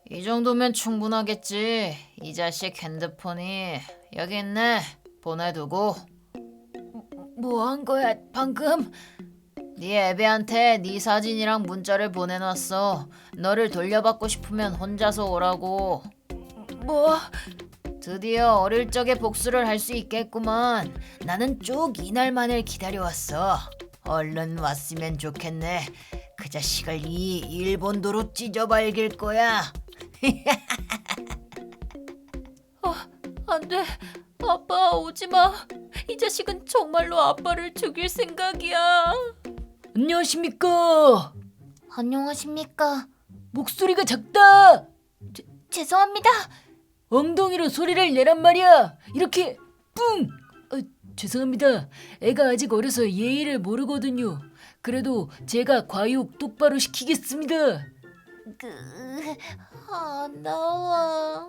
이 정도면 충분하겠지. 이 자식 핸드폰이 여기 있네. 보내두고. 뭐 한 거야 방금? 네 애비한테 네 사진이랑 문자를 보내놨어. 너를 돌려받고 싶으면 혼자서 오라고. 뭐? 드디어 어릴 적의 복수를 할 수 있겠구만. 나는 쭉 이날만을 기다려왔어. 얼른 왔으면 좋겠네. 그 자식을 이 일본도로 찢어발길 거야. 안 돼. 아빠 오지마. 이 자식은 정말로 아빠를 죽일 생각이야. 안녕하십니까? 안녕하십니까? 목소리가 작다. 죄송합니다. 엉덩이로 소리를 내란 말이야. 이렇게 뿡. 죄송합니다. 애가 아직 어려서 예의를 모르거든요. 그래도 제가 과육 똑바로 시키겠습니다. 안 나와.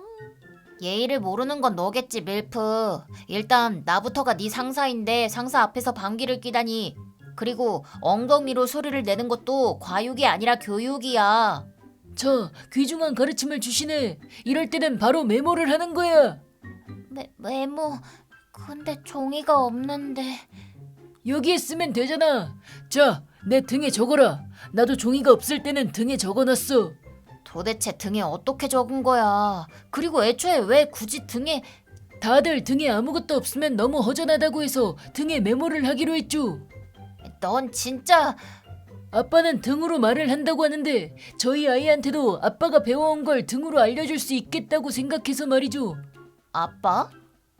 예의를 모르는 건 너겠지, 밀프. 일단 나부터가 네 상사인데 상사 앞에서 방귀를 뀌다니. 그리고 엉덩이로 소리를 내는 것도 과육이 아니라 교육이야. 저 귀중한 가르침을 주시네. 이럴 때는 바로 메모를 하는 거야. 메모? 근데 종이가 없는데. 여기에 쓰면 되잖아. 자, 내 등에 적어라. 나도 종이가 없을 때는 등에 적어놨어. 도대체 등에 어떻게 적은 거야? 그리고 애초에 왜 굳이 등에... 다들 등에 아무것도 없으면 너무 허전하다고 해서 등에 메모를 하기로 했죠. 넌 진짜... 아빠는 등으로 말을 한다고 하는데 저희 아이한테도 아빠가 배워온 걸 등으로 알려줄 수 있겠다고 생각해서 말이죠. 아빠?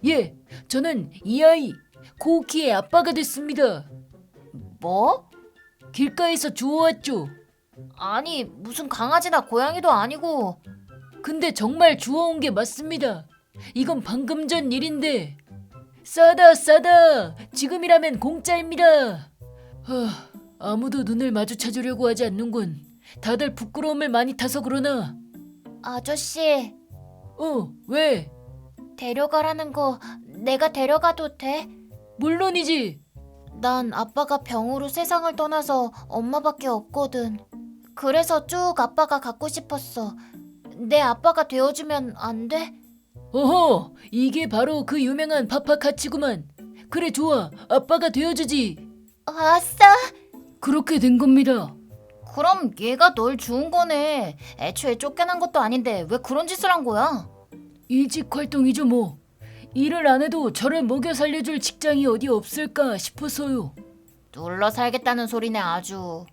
예, 저는 이 아이 코우키의 아빠가 됐습니다. 뭐? 길가에서 주워왔죠. 아니 무슨 강아지나 고양이도 아니고. 근데 정말 주워온 게 맞습니다. 이건 방금 전 일인데. 싸다 싸다. 지금이라면 공짜입니다. 아무도 눈을 마주쳐주려고 하지 않는군. 다들 부끄러움을 많이 타서 그러나. 아저씨. 왜? 데려가라는 거 내가 데려가도 돼? 물론이지. 난 아빠가 병으로 세상을 떠나서 엄마밖에 없거든. 그래서 쭉 아빠가 갖고 싶었어. 내 아빠가 되어주면 안 돼? 어허, 이게 바로 그 유명한 파파카치구만. 그래 좋아, 아빠가 되어주지. 아싸! 그렇게 된 겁니다. 그럼 얘가 널 주운 거네. 애초에 쫓겨난 것도 아닌데 왜 그런 짓을 한 거야? 일직 활동이죠 뭐. 일을 안 해도 저를 먹여 살려줄 직장이 어디 없을까 싶어서요. 눌러 살겠다는 소리네 아주.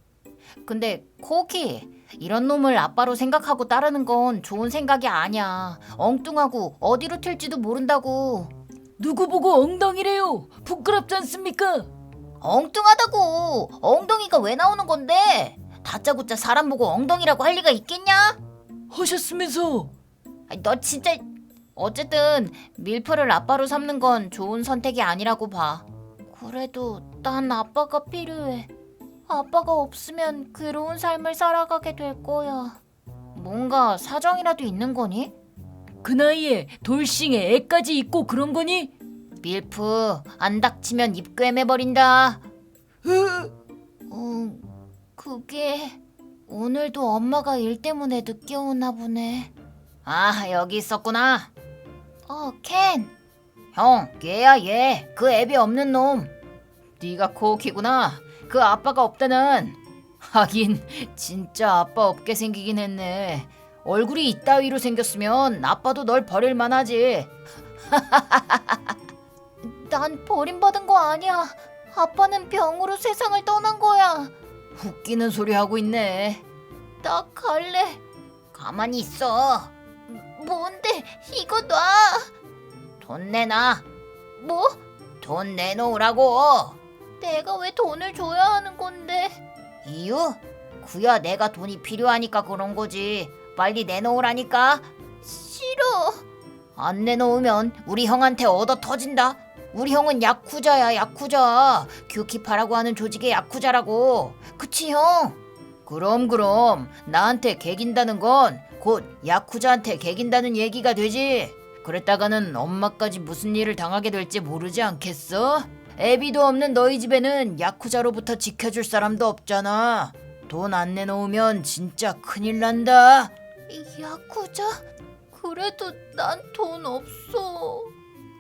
근데 코키, 이런 놈을 아빠로 생각하고 따르는 건 좋은 생각이 아니야. 엉뚱하고 어디로 튈지도 모른다고. 누구 보고 엉덩이래요? 부끄럽지 않습니까? 엉뚱하다고. 엉덩이가 왜 나오는 건데? 다짜고짜 사람 보고 엉덩이라고 할 리가 있겠냐? 하셨으면서. 너 진짜... 어쨌든 밀프를 아빠로 삼는 건 좋은 선택이 아니라고 봐. 그래도 난 아빠가 필요해. 아빠가 없으면 괴로운 삶을 살아가게 될 거야. 뭔가 사정이라도 있는 거니? 그 나이에 돌싱에 애까지 있고 그런 거니? 밀프, 안 닥치면 입 꿰매버린다. 그게... 오늘도 엄마가 일 때문에 늦게 오나 보네. 아, 여기 있었구나. 켄. 형, 얘야 얘. 그 애비 없는 놈. 네가 코우키구나. 그 아빠가 없다는. 하긴 진짜 아빠 없게 생기긴 했네. 얼굴이 이따위로 생겼으면 아빠도 널 버릴 만하지. 난 버림받은 거 아니야. 아빠는 병으로 세상을 떠난 거야. 웃기는 소리 하고 있네. 나 갈래. 가만히 있어. 뭔데? 이거 놔. 돈 내놔. 뭐? 돈 내놓으라고. 내가 왜 돈을 줘야 하는 건데? 이유? 그야 내가 돈이 필요하니까 그런 거지. 빨리 내놓으라니까. 싫어. 안 내놓으면 우리 형한테 얻어 터진다. 우리 형은 야쿠자야, 야쿠자. 규키파라고 하는 조직의 야쿠자라고. 그치 형? 그럼 나한테 개긴다는 건 곧 야쿠자한테 개긴다는 얘기가 되지. 그랬다가는 엄마까지 무슨 일을 당하게 될지 모르지 않겠어? 애비도 없는 너희 집에는 야쿠자로부터 지켜줄 사람도 없잖아. 돈 안 내놓으면 진짜 큰일 난다. 야쿠자? 그래도 난 돈 없어.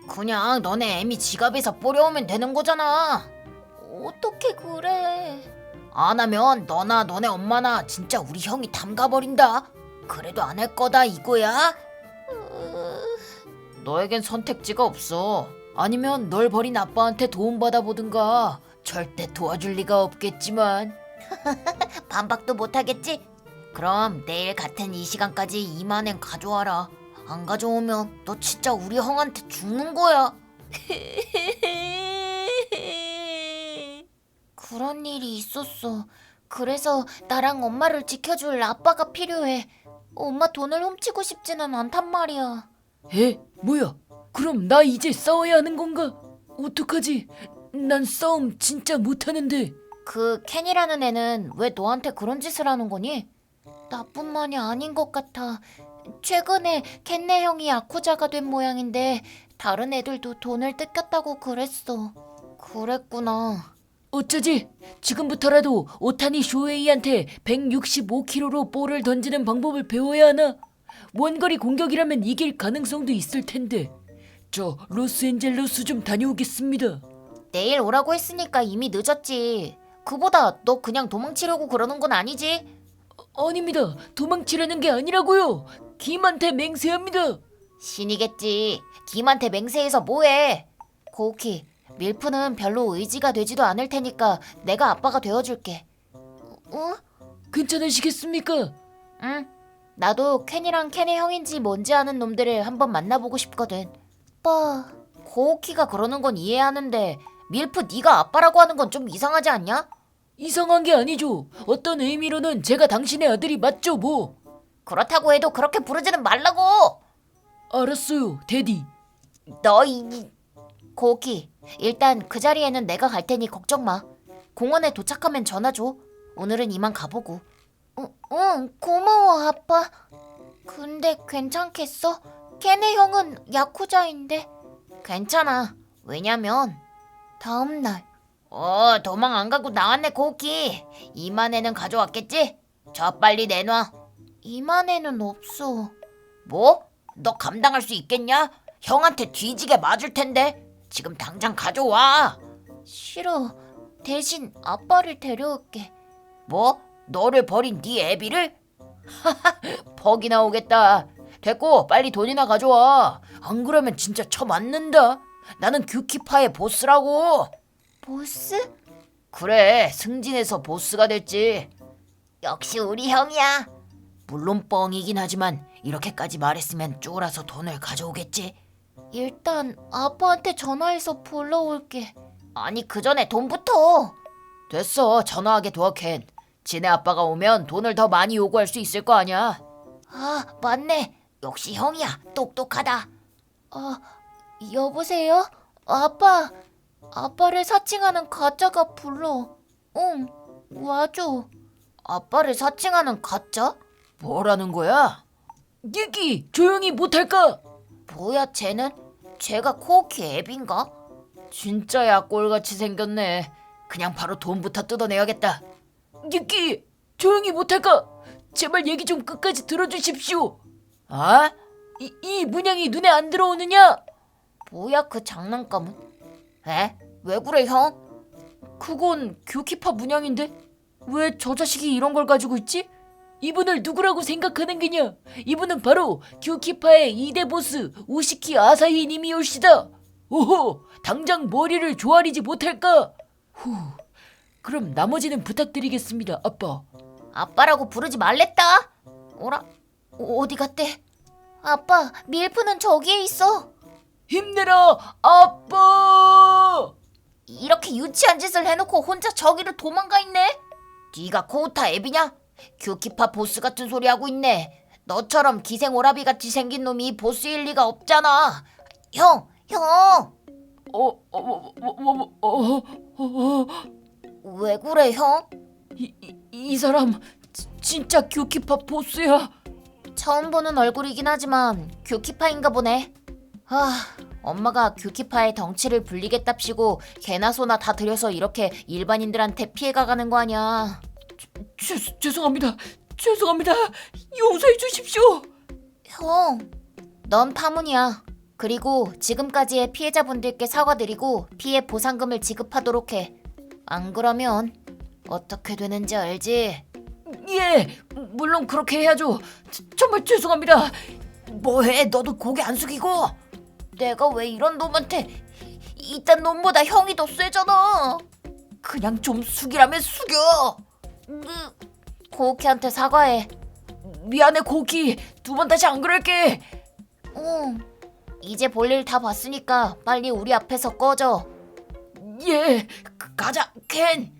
그냥 너네 애미 지갑에서 뿌려오면 되는 거잖아. 어떻게 그래? 안 하면 너나 너네 엄마나 진짜 우리 형이 담가버린다. 그래도 안 할 거다 이거야? 너에겐 선택지가 없어. 아니면 널 버린 아빠한테 도움 받아보든가. 절대 도와줄 리가 없겠지만. 반박도 못하겠지? 그럼 내일 같은 이 시간까지 2만엔 가져와라. 안 가져오면 너 진짜 우리 형한테 죽는 거야. 그런 일이 있었어. 그래서 나랑 엄마를 지켜줄 아빠가 필요해. 엄마 돈을 훔치고 싶지는 않단 말이야. 에? 뭐야? 그럼 나 이제 싸워야 하는 건가? 어떡하지? 난 싸움 진짜 못하는데. 그 켄이라는 애는 왜 너한테 그런 짓을 하는 거니? 나뿐만이 아닌 것 같아. 최근에 켄네 형이 야쿠자가 된 모양인데 다른 애들도 돈을 뜯겼다고 그랬어. 그랬구나. 어쩌지? 지금부터라도 오타니 쇼헤이한테 165km로 볼을 던지는 방법을 배워야 하나? 원거리 공격이라면 이길 가능성도 있을 텐데. 저 로스앤젤레스 좀 다녀오겠습니다. 내일 오라고 했으니까 이미 늦었지. 그보다 너 그냥 도망치려고 그러는 건 아니지? 아닙니다. 도망치려는 게 아니라고요. 김한테 맹세합니다. 신이겠지. 김한테 맹세해서 뭐해? 고우키, 밀프는 별로 의지가 되지도 않을 테니까 내가 아빠가 되어줄게. 어? 괜찮으시겠습니까? 응. 나도 켄이랑 켄의 형인지 뭔지 아는 놈들을 한번 만나보고 싶거든. 아빠, 고우키가 그러는 건 이해하는데 밀프 네가 아빠라고 하는 건 좀 이상하지 않냐? 이상한 게 아니죠. 어떤 의미로는 제가 당신의 아들이 맞죠 뭐. 그렇다고 해도 그렇게 부르지는 말라고! 알았어요, 데디. 고우키, 일단 그 자리에는 내가 갈 테니 걱정 마. 공원에 도착하면 전화 줘. 오늘은 이만 가보고. 응, 고마워 아빠. 근데 괜찮겠어? 걔네 형은 야쿠자인데. 괜찮아. 왜냐면 다음날. 도망 안 가고 나왔네 고우키. 2만엔은 가져왔겠지? 저 빨리 내놔. 2만엔은 없어. 뭐? 너 감당할 수 있겠냐? 형한테 뒤지게 맞을 텐데. 지금 당장 가져와. 싫어. 대신 아빠를 데려올게. 뭐? 너를 버린 네 애비를? 퍽이 나오겠다. 됐고 빨리 돈이나 가져와. 안 그러면 진짜 쳐맞는다. 나는 규키파의 보스라고. 보스? 그래, 승진해서 보스가 됐지. 역시 우리 형이야. 물론 뻥이긴 하지만 이렇게까지 말했으면 쫄아서 돈을 가져오겠지. 일단 아빠한테 전화해서 불러올게. 아니 그 전에 돈부터. 됐어, 전화하게 도와 켄. 지네 아빠가 오면 돈을 더 많이 요구할 수 있을 거 아니야. 아, 맞네. 역시 형이야. 똑똑하다. 여보세요? 아빠. 아빠를 사칭하는 가짜가 불러. 응, 와줘. 아빠를 사칭하는 가짜? 뭐라는 거야? 니키, 조용히 못할까? 뭐야 쟤는? 쟤가 코오키 앱인가? 진짜 약골같이 생겼네. 그냥 바로 돈부터 뜯어내야겠다. 니키, 조용히 못할까? 제발 얘기 좀 끝까지 들어주십시오. 아? 이 문양이 눈에 안 들어오느냐? 뭐야 그 장난감은? 에? 왜 그래 형? 그건 교키파 문양인데 왜 저 자식이 이런 걸 가지고 있지? 이분을 누구라고 생각하는 게냐? 이분은 바로 교키파의 2대 보스 우시키 아사히 님이올시다. 오호, 당장 머리를 조아리지 못할까? 후, 그럼 나머지는 부탁드리겠습니다, 아빠. 아빠라고 부르지 말랬다. 어라? 어디 갔대? 아빠, 밀프는 저기에 있어. 힘내라, 아빠! 이렇게 유치한 짓을 해놓고 혼자 저기로 도망가 있네. 네가 코우타 앱이냐? 규키파 보스 같은 소리 하고 있네. 너처럼 기생 오라비 같이 생긴 놈이 보스일 리가 없잖아. 형. 왜 그래 형? 이 사람 진짜 교키파 보스야. 처음 보는 얼굴이긴 하지만 규키파인가 보네. 엄마가 규키파의 덩치를 불리겠답시고 개나 소나 다 들여서 이렇게 일반인들한테 피해가 가는 거 아니야. 죄송합니다. 죄송합니다. 용서해 주십시오. 형, 넌 파문이야. 그리고 지금까지의 피해자분들께 사과드리고 피해 보상금을 지급하도록 해. 안 그러면 어떻게 되는지 알지? 예, 물론 그렇게 해야죠. 정말 죄송합니다. 뭐해, 너도 고개 안 숙이고. 내가 왜 이런 놈한테 이딴 놈보다 형이 더 세잖아. 그냥 좀 숙이라면 숙여. 고우키한테 사과해. 미안해 고키, 2번 다시 안 그럴게. 응. 이제 볼일 다 봤으니까 빨리 우리 앞에서 꺼져. 예, 가자 켄.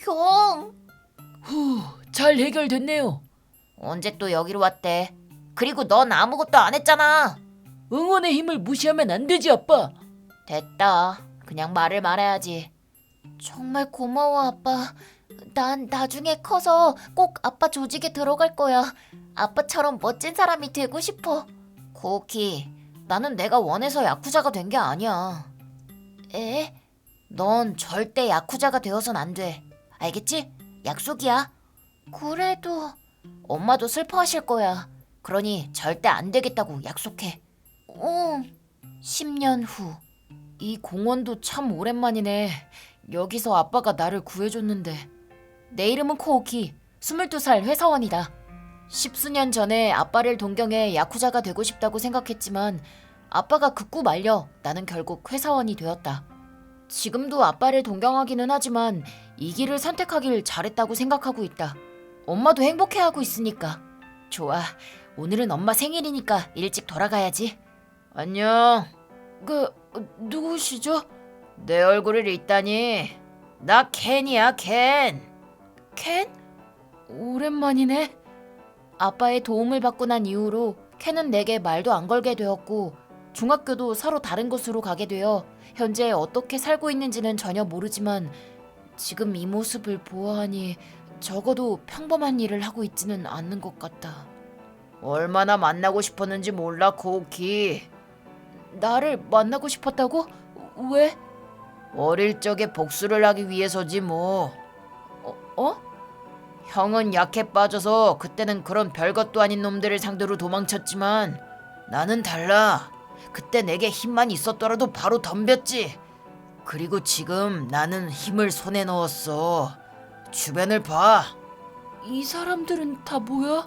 형, 잘 해결됐네요. 언제 또 여기로 왔대? 그리고 넌 아무것도 안 했잖아. 응원의 힘을 무시하면 안 되지 아빠. 됐다. 그냥 말을 말해야지. 정말 고마워, 아빠. 난 나중에 커서 꼭 아빠 조직에 들어갈 거야. 아빠처럼 멋진 사람이 되고 싶어. 고키, 나는 내가 원해서 야쿠자가 된 게 아니야. 에? 넌 절대 야쿠자가 되어선 안 돼. 알겠지? 약속이야. 그래도 엄마도 슬퍼하실 거야. 그러니 절대 안 되겠다고 약속해. 응. 10년 후. 이 공원도 참 오랜만이네. 여기서 아빠가 나를 구해줬는데. 내 이름은 코오키, 22살 회사원이다. 10수년 전에 아빠를 동경해 야쿠자가 되고 싶다고 생각했지만 아빠가 그 꿈 말려 나는 결국 회사원이 되었다. 지금도 아빠를 동경하기는 하지만 이 길을 선택하길 잘했다고 생각하고 있다. 엄마도 행복해하고 있으니까. 좋아, 오늘은 엄마 생일이니까 일찍 돌아가야지. 안녕. 누구시죠? 내 얼굴을 잊다니. 나 켄이야, 켄. 켄? 오랜만이네. 아빠의 도움을 받고 난 이후로 켄은 내게 말도 안 걸게 되었고 중학교도 서로 다른 곳으로 가게 되어 현재 어떻게 살고 있는지는 전혀 모르지만 지금 이 모습을 보아하니 적어도 평범한 일을 하고 있지는 않는 것 같다. 얼마나 만나고 싶었는지 몰라, 코우키. 나를 만나고 싶었다고? 왜? 어릴 적에 복수를 하기 위해서지 뭐. 어? 형은 약해 빠져서 그때는 그런 별것도 아닌 놈들을 상대로 도망쳤지만 나는 달라. 그때 내게 힘만 있었더라도 바로 덤볐지. 그리고 지금 나는 힘을 손에 넣었어. 주변을 봐. 이 사람들은 다 뭐야?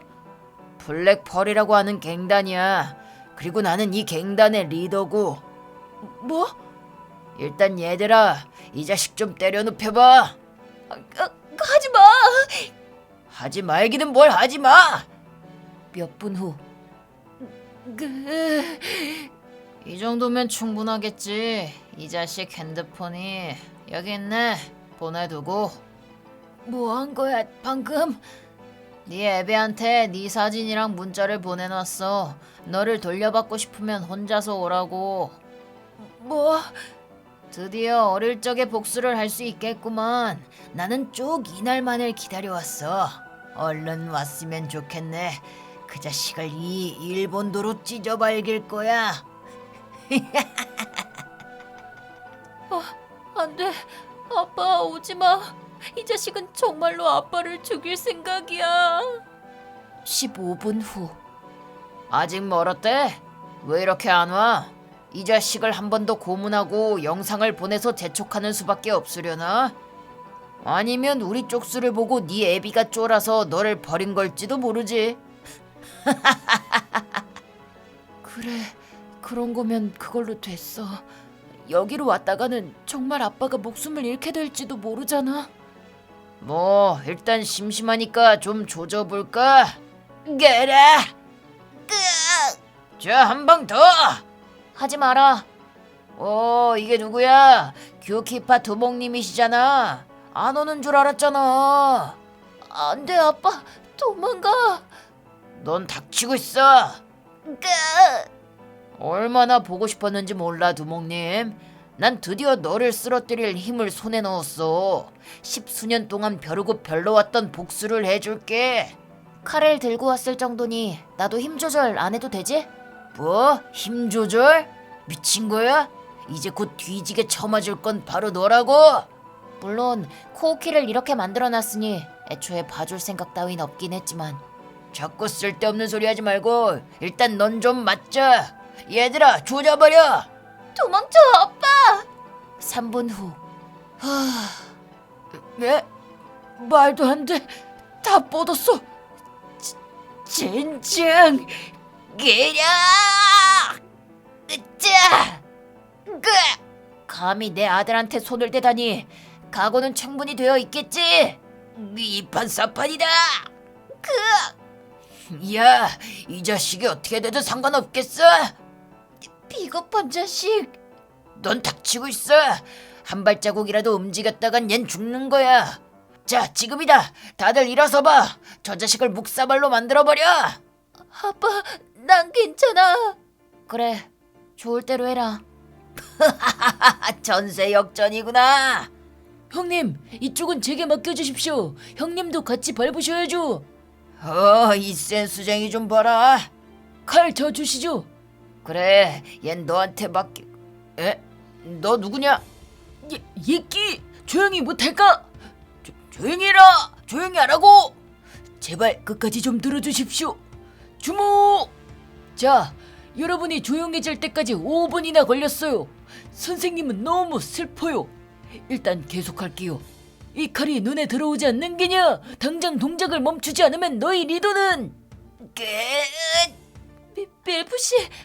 블랙펄이라고 하는 갱단이야. 그리고 나는 이 갱단의 리더고. 뭐? 일단 얘들아, 이 자식 좀 때려 눕혀봐. 하지마. 하지 말기는 뭘 하지마. 몇 분 후. 이 정도면 충분하겠지. 이 자식 핸드폰이 여기 있네. 보내두고. 뭐 한 거야 방금? 네 애비한테 네 사진이랑 문자를 보내놨어. 너를 돌려받고 싶으면 혼자서 오라고. 뭐? 드디어 어릴 적의 복수를 할 수 있겠구만. 나는 쭉 이날만을 기다려왔어. 얼른 왔으면 좋겠네. 그 자식을 이 일본도로 찢어발길 거야. 안 돼. 아빠 오지 마. 이 자식은 정말로 아빠를 죽일 생각이야. 15분 후. 아직 멀었대? 왜 이렇게 안 와? 이 자식을 한 번 더 고문하고 영상을 보내서 재촉하는 수밖에 없으려나? 아니면 우리 쪽수를 보고 네 애비가 쫄아서 너를 버린 걸지도 모르지. 그래, 그런 거면 그걸로 됐어. 여기로 왔다가는 정말 아빠가 목숨을 잃게 될지도 모르잖아. 뭐 일단 심심하니까 좀 조져볼까? 그래. 자, 한 방 더. 하지 마라. 이게 누구야? 규키파 두목님이시잖아. 안 오는 줄 알았잖아. 안 돼, 아빠. 도망가. 넌 닥치고 있어. 얼마나 보고 싶었는지 몰라, 두목님. 난 드디어 너를 쓰러뜨릴 힘을 손에 넣었어. 10수년 동안 벼르고 별러왔던 복수를 해줄게. 칼을 들고 왔을 정도니 나도 힘 조절 안 해도 되지? 뭐? 힘 조절? 미친 거야? 이제 곧 뒤지게 쳐맞을 건 바로 너라고? 물론 코우키를 이렇게 만들어놨으니 애초에 봐줄 생각 따윈 없긴 했지만. 자꾸 쓸데없는 소리 하지 말고 일단 넌 좀 맞자. 얘들아 조져버려. 도망쳐, 아빠! 3분 후. 예? 말도 안 돼. 다 뻗었어. 젠장. 기려! 으짜! 감히 내 아들한테 손을 대다니. 각오는 충분히 되어 있겠지? 이판 사판이다. 야, 이 자식이 어떻게 돼도 상관없겠어? 비겁한 자식. 넌 닥치고 있어. 한 발자국이라도 움직였다간 얜 죽는 거야. 자, 지금이다. 다들 일어서봐. 저 자식을 묵사발로 만들어버려. 아빠, 난 괜찮아. 그래, 좋을 대로 해라. 전세 역전이구나. 형님, 이쪽은 제게 맡겨주십시오. 형님도 같이 밟으셔야죠. 이 센 수쟁이 좀 봐라. 칼 저 주시죠. 그래, 얜 너한테 맡기. 에? 너 누구냐? 예끼, 조용히 못할까? 조용히 해라. 조용히 하라고. 제발 끝까지 좀 들어주십시오. 주목. 자, 여러분이 조용해질 때까지 5분이나 걸렸어요. 선생님은 너무 슬퍼요. 일단 계속할게요. 이 칼이 눈에 들어오지 않는 게냐? 당장 동작을 멈추지 않으면 너희 리더는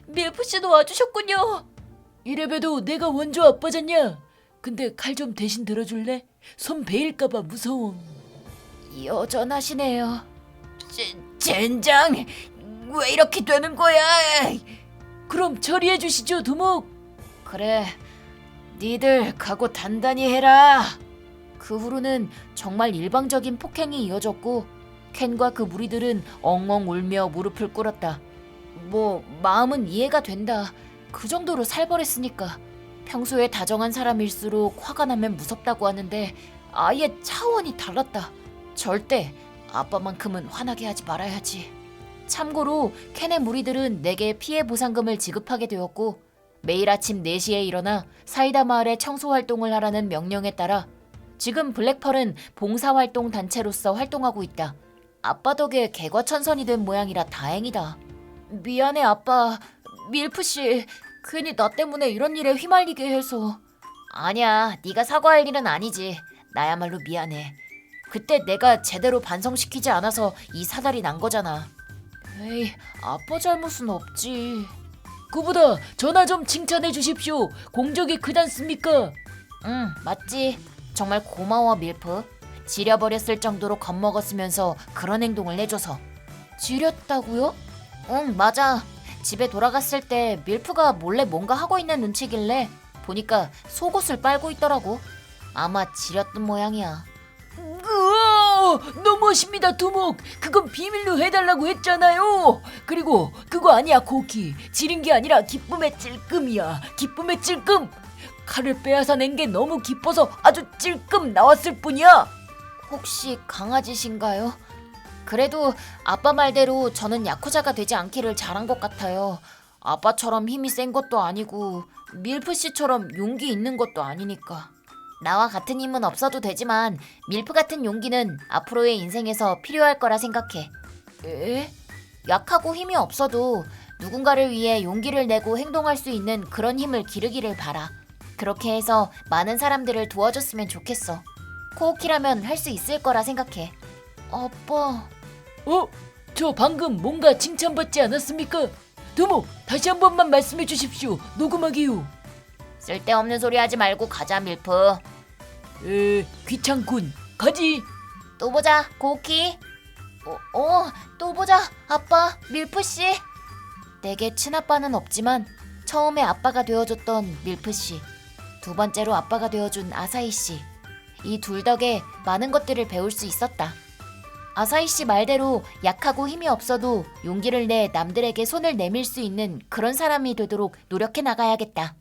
밀프씨도 와주셨군요. 이래봬도 내가 원조 아빠잖냐? 근데 칼 좀 대신 들어줄래? 손 베일까봐 무서워. 여전하시네요. 젠장, 왜 이렇게 되는 거야? 그럼 처리해 주시죠, 두목. 그래, 니들 각오 단단히 해라. 그 후로는 정말 일방적인 폭행이 이어졌고 켄과 그 무리들은 엉엉 울며 무릎을 꿇었다. 뭐 마음은 이해가 된다. 그 정도로 살벌했으니까. 평소에 다정한 사람일수록 화가 나면 무섭다고 하는데 아예 차원이 달랐다. 절대 아빠만큼은 화나게 하지 말아야지. 참고로 켄의 무리들은 내게 피해 보상금을 지급하게 되었고 매일 아침 4시에 일어나 사이다 마을에 청소 활동을 하라는 명령에 따라 지금 블랙펄은 봉사활동 단체로서 활동하고 있다. 아빠 덕에 개과천선이 된 모양이라 다행이다. 미안해 아빠. 밀프씨, 괜히 나 때문에 이런 일에 휘말리게 해서. 아니야, 네가 사과할 일은 아니지. 나야말로 미안해. 그때 내가 제대로 반성시키지 않아서 이 사달이 난 거잖아. 에이, 아빠 잘못은 없지. 그보다 전화 좀 칭찬해 주십시오. 공적이 크잖습니까? 응, 맞지. 정말 고마워 밀프. 지려버렸을 정도로 겁먹었으면서 그런 행동을 해줘서. 지렸다고요? 응, 맞아. 집에 돌아갔을 때 밀프가 몰래 뭔가 하고 있는 눈치길래 보니까 속옷을 빨고 있더라고. 아마 지렸던 모양이야. 너무하십니다, 두목. 그건 비밀로 해달라고 했잖아요. 그리고 그거 아니야, 코키. 지린 게 아니라 기쁨의 찔끔이야. 기쁨의 찔끔. 칼을 빼앗아 낸 게 너무 기뻐서 아주 찔끔 나왔을 뿐이야. 혹시 강아지신가요? 그래도 아빠 말대로 저는 야쿠자가 되지 않기를 잘한 것 같아요. 아빠처럼 힘이 센 것도 아니고 밀프씨처럼 용기 있는 것도 아니니까. 나와 같은 힘은 없어도 되지만 밀프 같은 용기는 앞으로의 인생에서 필요할 거라 생각해. 에? 약하고 힘이 없어도 누군가를 위해 용기를 내고 행동할 수 있는 그런 힘을 기르기를 바라. 그렇게 해서 많은 사람들을 도와줬으면 좋겠어. 코오키라면 할 수 있을 거라 생각해. 아빠. 저 방금 뭔가 칭찬받지 않았습니까? 두목, 다시 한 번만 말씀해 주십시오. 녹음하기요. 쓸데없는 소리 하지 말고 가자 밀프. 귀찮군. 가지. 또 보자 코오키. 또 보자 아빠 밀프씨. 내게 친아빠는 없지만 처음에 아빠가 되어줬던 밀프씨, 두 번째로 아빠가 되어준 아사히씨, 이 둘 덕에 많은 것들을 배울 수 있었다. 아사히씨 말대로 약하고 힘이 없어도 용기를 내 남들에게 손을 내밀 수 있는 그런 사람이 되도록 노력해 나가야겠다.